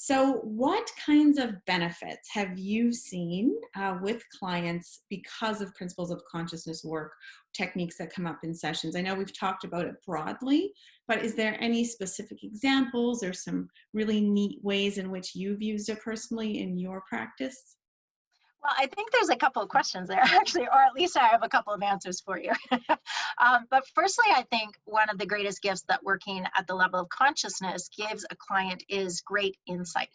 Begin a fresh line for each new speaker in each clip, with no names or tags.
So, what kinds of benefits have you seen with clients because of principles of consciousness work, techniques that come up in sessions? I know we've talked about it broadly, but is there any specific examples or some really neat ways in which you've used it personally in your practice?
Well, I think there's a couple of questions there, actually, or at least I have a couple of answers for you. But firstly, I think one of the greatest gifts that working at the level of consciousness gives a client is great insight.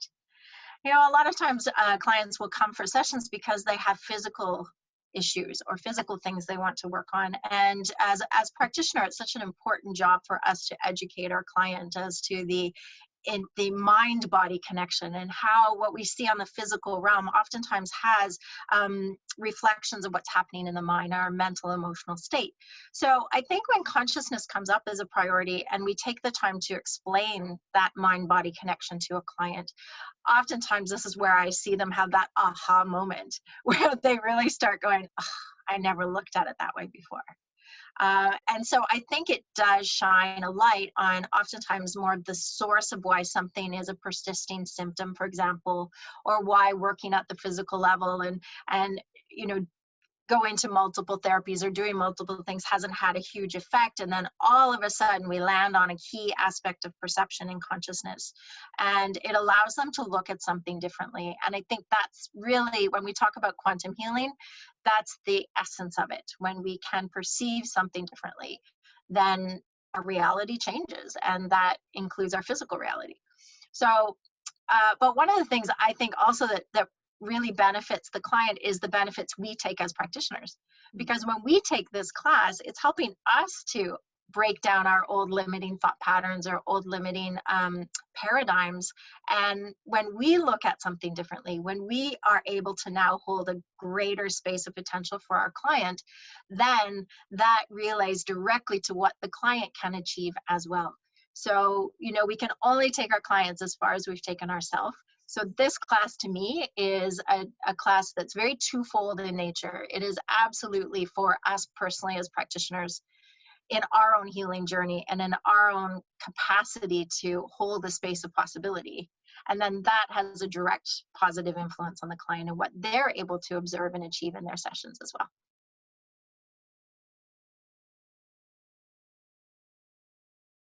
A lot of times clients will come for sessions because they have physical issues or physical things they want to work on. And as practitioner, it's such an important job for us to educate our client as to the mind body connection and how what we see on the physical realm oftentimes has reflections of what's happening in the mind, our mental emotional state. So I think when consciousness comes up as a priority and we take the time to explain that mind body connection to a client, oftentimes this is where I see them have that aha moment where they really start going, oh, I never looked at it that way before. And so I think it does shine a light on oftentimes more of the source of why something is a persisting symptom, for example, or why working at the physical level and go into multiple therapies or doing multiple things hasn't had a huge effect. And then all of a sudden we land on a key aspect of perception and consciousness. And it allows them to look at something differently. And I think that's really, when we talk about quantum healing, that's the essence of it. When we can perceive something differently, then our reality changes. And that includes our physical reality. So, but one of the things I think also that really benefits the client is the benefits we take as practitioners. Because when we take this class, it's helping us to break down our old limiting thought patterns or old limiting paradigms. And when we look at something differently, when we are able to now hold a greater space of potential for our client, then that relays directly to what the client can achieve as well. So, we can only take our clients as far as we've taken ourselves. So this class to me is a class that's very twofold in nature. It is absolutely for us personally as practitioners in our own healing journey and in our own capacity to hold the space of possibility. And then that has a direct positive influence on the client and what they're able to observe and achieve in their sessions as well.